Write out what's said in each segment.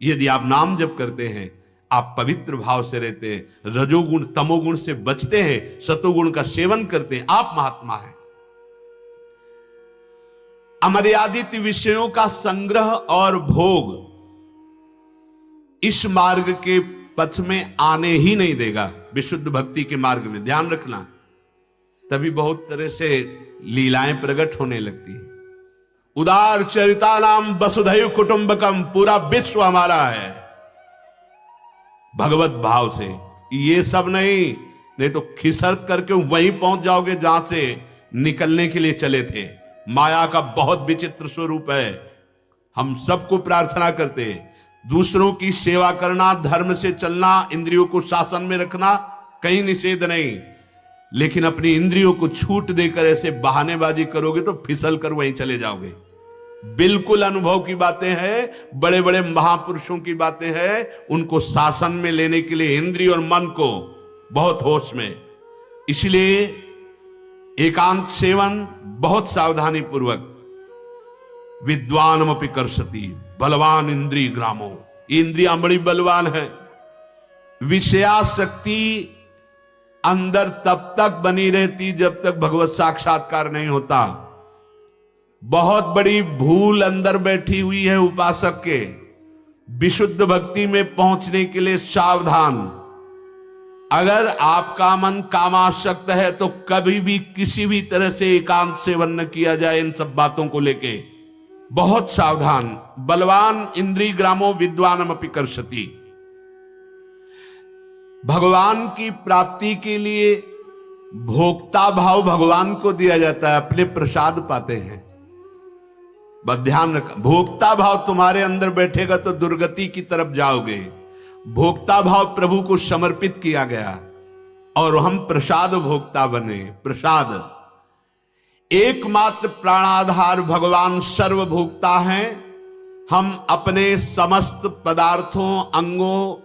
यदि आप नाम जप करते हैं, आप पवित्र भाव से रहते हैं, रजोगुण तमोगुण से बचते हैं, सतोगुण का सेवन करते हैं, आप महात्मा हैं। अमर्यादित विषयों का संग्रह और भोग इस मार्ग के पथ में आने ही नहीं देगा। विशुद्ध भक्ति के मार्ग में ध्यान रखना, तभी बहुत तरह से लीलाएं प्रकट होने लगती है। उदार चरितानाम वसुधैव कुटुंबकम, पूरा विश्व हमारा है भगवत भाव से। ये सब नहीं तो खिसक करके वहीं पहुंच जाओगे जहां से निकलने के लिए चले थे। माया का बहुत विचित्र स्वरूप है। हम सबको प्रार्थना करते हैं, दूसरों की सेवा करना, धर्म से चलना, इंद्रियों को शासन में रखना, कहीं निषेध नहीं, लेकिन अपनी इंद्रियों को छूट देकर ऐसे बहानेबाजी करोगे तो फिसल कर वहीं चले जाओगे। बिल्कुल अनुभव की बातें हैं, बड़े बड़े महापुरुषों की बातें हैं। उनको शासन में लेने के लिए इंद्रिय और मन को बहुत होश में, इसलिए एकांत सेवन बहुत सावधानी पूर्वक। विद्वानमपि कर्षति बलवान इंद्रिय ग्रामो, इंद्रियां बड़ी बलवान है। विषयासक्ति अंदर तब तक बनी रहती जब तक भगवत साक्षात्कार नहीं होता। बहुत बड़ी भूल अंदर बैठी हुई है उपासक के। विशुद्ध भक्ति में पहुंचने के लिए सावधान। अगर आपका मन कामासक्त है तो कभी भी किसी भी तरह से एकांत सेवन न किया जाए। इन सब बातों को लेके बहुत सावधान। बलवान इंद्रिय ग्रामो विद्वानमपि कर्षति। भगवान की प्राप्ति के लिए भोक्ता भाव भगवान को दिया जाता है, अपने प्रसाद पाते हैं। बस ध्यान रखा, भोक्ता भाव तुम्हारे अंदर बैठेगा तो दुर्गति की तरफ जाओगे। भोक्ता भाव प्रभु को समर्पित किया गया और हम प्रसाद भोक्ता बने। प्रसाद एकमात्र प्राणाधार भगवान सर्वभोक्ता हैं। हम अपने समस्त पदार्थों, अंगों,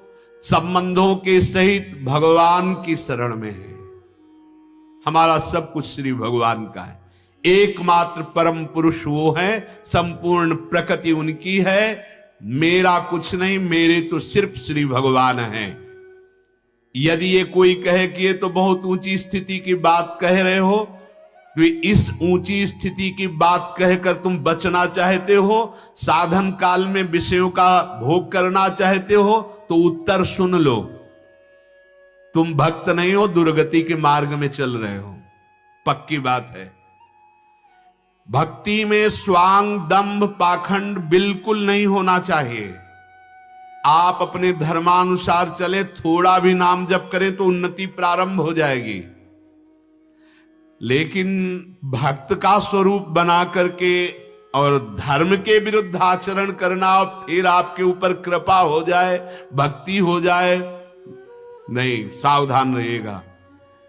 संबंधों के सहित भगवान की शरण में हैं। हमारा सब कुछ श्री भगवान का है। एकमात्र परम पुरुष वो है, संपूर्ण प्रकृति उनकी है। मेरा कुछ नहीं, मेरे तो सिर्फ श्री भगवान हैं। यदि ये कोई कहे कि ये तो बहुत ऊंची स्थिति की बात कह रहे हो, तो इस ऊंची स्थिति की बात कहकर तुम बचना चाहते हो, साधन काल में विषयों का भोग करना चाहते हो, तो उत्तर सुन लो। तुम भक्त नहीं हो, दुर्गति के मार्ग में चल रहे हो, पक्की बात है। भक्ति में स्वांग, दंभ, पाखंड बिल्कुल नहीं होना चाहिए। आप अपने धर्मानुसार चले, थोड़ा भी नाम जप करें तो उन्नति प्रारंभ हो जाएगी। लेकिन भक्त का स्वरूप बना करके और धर्म के विरुद्ध आचरण करना और फिर आपके ऊपर कृपा हो जाए, भक्ति हो जाए, नहीं, सावधान रहिएगा।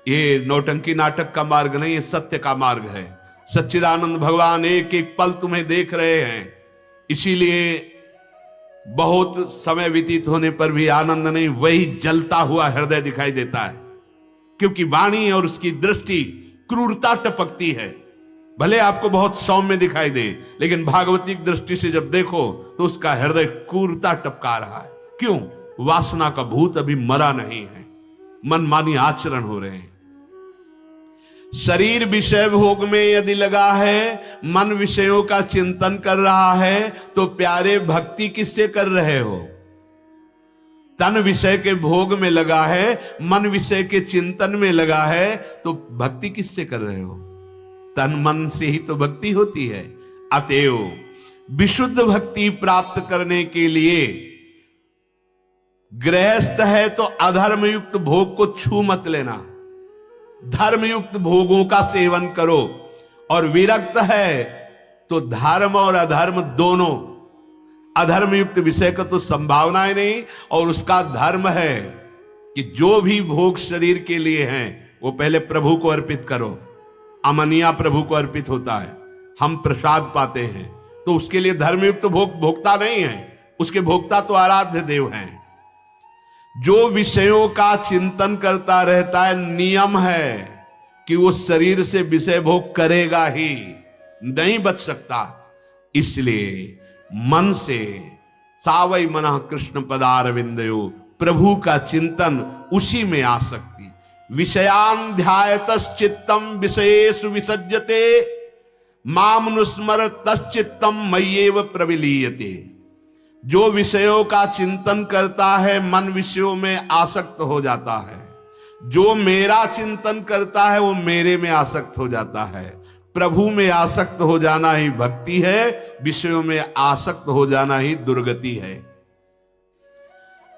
ये नौटंकी नाटक का मार्ग नहीं, ये सत्य का मार्ग है। सच्चिदानंद भगवान एक एक पल तुम्हें देख रहे हैं, इसीलिए बहुत समय व्यतीत होने पर भी आनंद नहीं, वही जलता हुआ हृदय दिखाई देता है। क्योंकि वाणी और उसकी दृष्टि क्रूरता टपकती है। भले आपको बहुत सौम्य दिखाई दे, लेकिन भागवती दृष्टि से जब देखो तो उसका हृदय क्रूरता टपका रहा है। क्यों? वासना का भूत अभी मरा नहीं है, मनमानी आचरण हो रहे हैं। शरीर विषय भोग में यदि लगा है, मन विषयों का चिंतन कर रहा है, तो प्यारे भक्ति किससे कर रहे हो? तन विषय के भोग में लगा है, मन विषय के चिंतन में लगा है, तो भक्ति किससे कर रहे हो? तन मन से ही तो भक्ति होती है। अतएव विशुद्ध भक्ति प्राप्त करने के लिए गृहस्थ है तो अधर्मयुक्त भोग को छू मत लेना, धर्मयुक्त भोगों का सेवन करो। और विरक्त है तो धर्म और अधर्म दोनों, अधर्मयुक्त विषय का तो संभावना ही नहीं, और उसका धर्म है कि जो भी भोग शरीर के लिए हैं वो पहले प्रभु को अर्पित करो। अमनिया प्रभु को अर्पित होता है, हम प्रसाद पाते हैं, तो उसके लिए धर्मयुक्त भोग भोक्ता नहीं है, उसके भोक्ता तो आराध्य देव हैं। जो विषयों का चिंतन करता रहता है, नियम है कि वो शरीर से विषय भोग करेगा ही, नहीं बच सकता। इसलिए मन से सावई मनः कृष्ण पदारविंदयो, प्रभु का चिंतन, उसी में आसक्ति। विषयान्ध्यायतश्चित्तम विषयेषु विसज्जते, मामनुस्मरतश्चित्तम मय्येव प्रविलीयते। जो विषयों का चिंतन करता है मन विषयों में आसक्त हो जाता है, जो मेरा चिंतन करता है वो मेरे में आसक्त हो जाता है। प्रभु में आसक्त हो जाना ही भक्ति है, विषयों में आसक्त हो जाना ही दुर्गति है।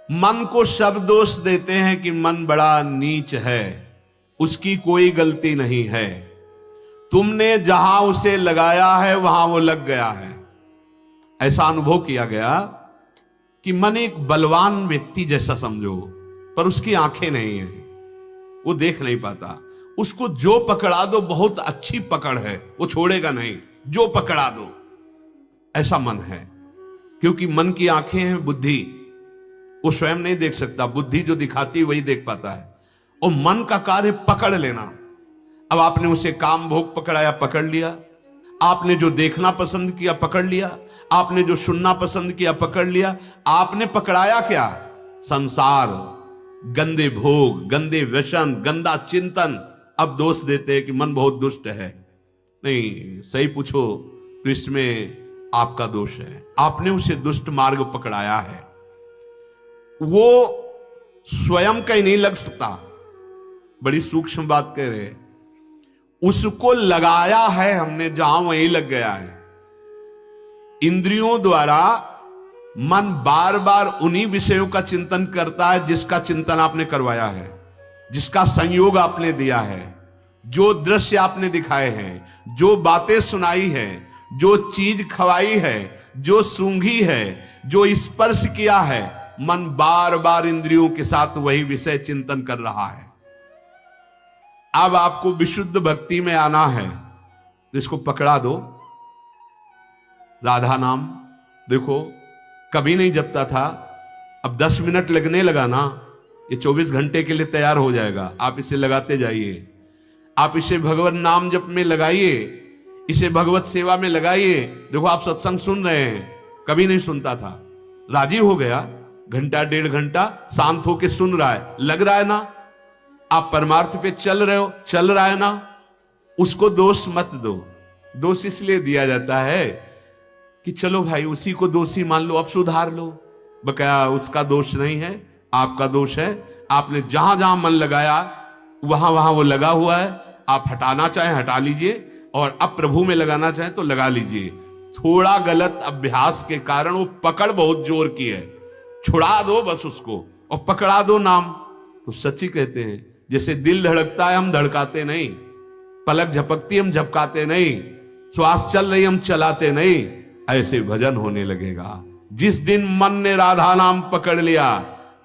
मन को सब दोष देते हैं कि मन बड़ा नीच है, उसकी कोई गलती नहीं है। तुमने जहां उसे लगाया है वहां वो लग गया है। ऐसा अनुभव किया गया कि मन एक बलवान व्यक्ति जैसा समझो, पर उसकी आंखें नहीं है, वो देख नहीं पाता। उसको जो पकड़ा दो बहुत अच्छी पकड़ है, वो छोड़ेगा नहीं, जो पकड़ा दो। ऐसा मन है, क्योंकि मन की आंखें हैं बुद्धि, वो स्वयं नहीं देख सकता, बुद्धि जो दिखाती वही देख पाता है। और मन का कार्य पकड़ लेना। अब आपने उसे काम भोग पकड़ाया, पकड़ लिया। आपने जो देखना पसंद किया पकड़ लिया, आपने जो सुनना पसंद किया पकड़ लिया। आपने पकड़ाया क्या? संसार, गंदे भोग, गंदे व्यसन, गंदा चिंतन। अब दोष देते हैं कि मन बहुत दुष्ट है। नहीं, सही पूछो तो इसमें आपका दोष है, आपने उसे दुष्ट मार्ग पकड़ाया है। वो स्वयं का ही नहीं लग सकता, बड़ी सूक्ष्म बात कह रहे हैं। उसको लगाया है हमने, जहां वहीं लग गया है। इंद्रियों द्वारा मन बार बार उन्हीं विषयों का चिंतन करता है जिसका चिंतन आपने करवाया है, जिसका संयोग आपने दिया है, जो दृश्य आपने दिखाए हैं, जो बातें सुनाई है, जो चीज खवाई है, जो सूंघी है, जो स्पर्श किया है। मन बार बार इंद्रियों के साथ वही विषय चिंतन कर रहा है। अब आपको विशुद्ध भक्ति में आना है तो इसको पकड़ा दो। राधा नाम देखो, कभी नहीं जपता था, अब 10 मिनट लगने लगा ना, ये 24 घंटे के लिए तैयार हो जाएगा। आप इसे लगाते जाइए, आप इसे भगवत नाम जप में लगाइए, इसे भगवत सेवा में लगाइए। देखो आप सत्संग सुन रहे हैं, कभी नहीं सुनता था, राजी हो गया, घंटा 1.5 घंटा शांत होके सुन रहा है, लग रहा है ना। आप परमार्थ पे चल रहे हो, चल रहा है ना। उसको दोष मत दो। दोष इसलिए दिया जाता है कि चलो भाई उसी को दोषी मान लो, अब सुधार लो। बकाया उसका दोष नहीं है, आपका दोष है। आपने जहां जहां मन लगाया वहां वहां वो लगा हुआ है। आप हटाना चाहें हटा लीजिए, और अब प्रभु में लगाना चाहें तो लगा लीजिए। थोड़ा गलत अभ्यास के कारण वो पकड़ बहुत जोर की है, छुड़ा दो बस उसको और पकड़ा दो नाम। तो सच्ची कहते हैं, जैसे दिल धड़कता है हम धड़काते नहीं, पलक झपकती हम झपकाते नहीं, श्वास चल रही हम चलाते नहीं, ऐसे भजन होने लगेगा। जिस दिन मन ने राधा नाम पकड़ लिया,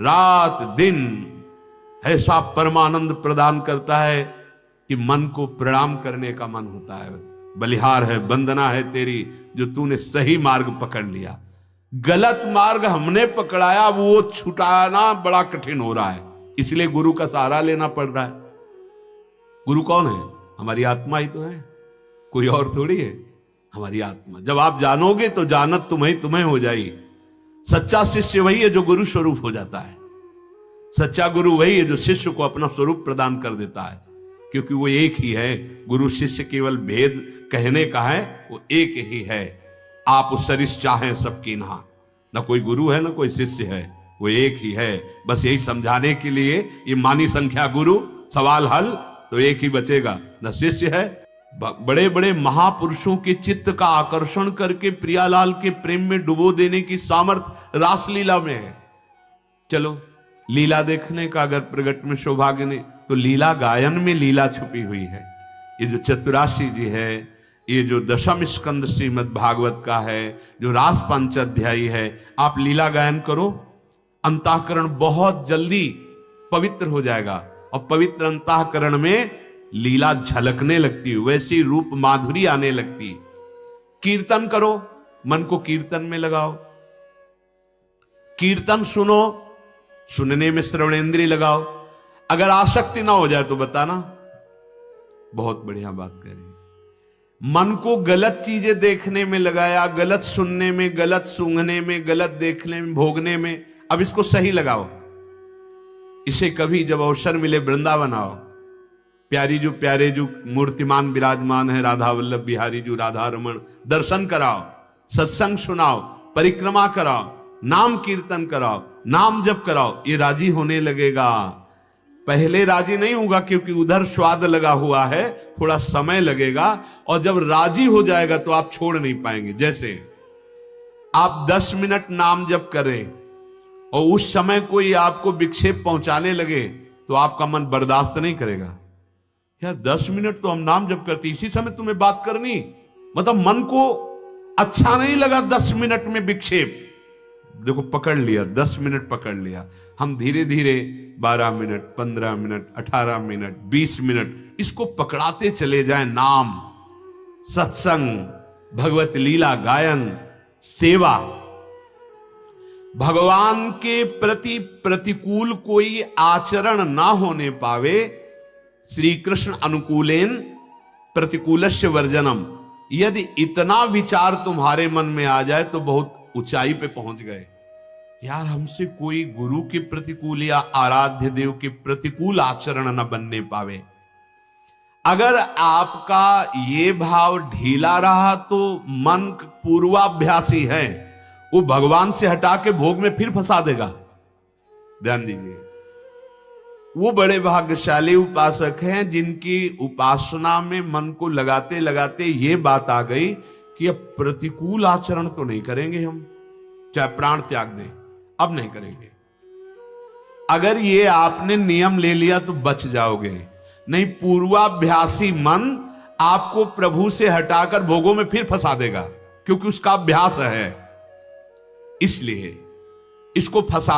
रात दिन ऐसा परमानंद प्रदान करता है कि मन को प्रणाम करने का मन होता है। बलिहार है, वंदना है तेरी जो तूने सही मार्ग पकड़ लिया। गलत मार्ग हमने पकड़ाया, वो छुटाना बड़ा कठिन हो रहा है, इसलिए गुरु का सहारा लेना पड़ रहा है। गुरु कौन है? हमारी आत्मा ही तो है, कोई और थोड़ी है, हमारी आत्मा। जब आप जानोगे तो जानत तुम्हें हो जाएगी। सच्चा शिष्य वही है जो गुरु स्वरूप हो जाता है। सच्चा गुरु वही है जो शिष्य को अपना स्वरूप प्रदान कर देता है, क्योंकि वो एक ही है। गुरु शिष्य केवल भेद कहने का है, वो एक ही है। आप उस सरिस चाहें सबकी ना कोई गुरु है ना कोई शिष्य है, वो एक ही है। बस यही समझाने के लिए ये मानी संख्या गुरु, सवाल हल, तो एक ही बचेगा, न शिष्य है। बड़े बड़े महापुरुषों के चित्त का आकर्षण करके प्रियालाल के प्रेम में डुबो देने की सामर्थ्य रासलीला में है। चलो लीला देखने का अगर प्रगट में सौभाग्य ने, तो लीला गायन में लीला छुपी हुई है। ये जो चतुराशी जी है, ये जो दशम स्कंद श्रीमद् भागवत का है, जो रास पंचाध्यायी है, आप लीला गायन करो, अंतःकरण बहुत जल्दी पवित्र हो जाएगा। और पवित्र अंतःकरण में लीला झलकने लगती है, वैसी रूप माधुरी आने लगती। कीर्तन करो, मन को कीर्तन में लगाओ, कीर्तन सुनो, सुनने में श्रवणेंद्रिय लगाओ। अगर आसक्ति ना हो जाए तो बताना, बहुत बढ़िया बात कह रही। मन को गलत चीजें देखने में लगाया, गलत सुनने में, गलत सूंघने में, गलत देखने में, भोगने में। अब इसको सही लगाओ। इसे कभी जब अवसर मिले वृंदावन आओ, प्यारी जो प्यारे जो मूर्तिमान विराजमान है, राधा वल्लभ बिहारी जो राधा रमण, दर्शन कराओ, सत्संग सुनाओ, परिक्रमा कराओ, नाम कीर्तन कराओ, नाम जप कराओ, ये राजी होने लगेगा। पहले राजी नहीं होगा क्योंकि उधर स्वाद लगा हुआ है, थोड़ा समय लगेगा, और जब राजी हो जाएगा तो आप छोड़ नहीं पाएंगे। जैसे आप 10 मिनट नाम जप करें और उस समय कोई आपको विक्षेप पहुंचाने लगे तो आपका मन बर्दाश्त नहीं करेगा। यार 10 मिनट तो हम नाम जप करते, इसी समय तुम्हें बात करनी, मतलब मन को अच्छा नहीं लगा 10 मिनट में विक्षेप। देखो पकड़ लिया, 10 मिनट पकड़ लिया। हम धीरे धीरे 12 मिनट, 15 मिनट, 18 मिनट, 20 मिनट इसको पकड़ाते चले जाएं। नाम, सत्संग, भगवत लीला गायन, सेवा। भगवान के प्रति प्रतिकूल कोई आचरण ना होने पावे। श्री कृष्ण अनुकूलेन प्रतिकूलस्य वर्जनम। यदि इतना विचार तुम्हारे मन में आ जाए तो बहुत ऊंचाई पे पहुंच गए। यार हमसे कोई गुरु के प्रतिकूल या आराध्य देव के प्रतिकूल आचरण न बनने पावे। अगर आपका ये भाव ढीला रहा तो मन पूर्वाभ्यासी है, वो भगवान से हटा के भोग में फिर फंसा देगा। ध्यान दीजिए, वो बड़े भाग्यशाली उपासक हैं जिनकी उपासना में मन को लगाते लगाते ये बात आ गई कि अब प्रतिकूल आचरण तो नहीं करेंगे हम, चाहे प्राण त्याग दें, अब नहीं करेंगे। अगर ये आपने नियम ले लिया तो बच जाओगे, नहीं पूर्वाभ्यासी मन आपको प्रभु से हटाकर भोगों में फिर फंसा देगा, क्योंकि उसका अभ्यास है। इसलिए इसको फंसा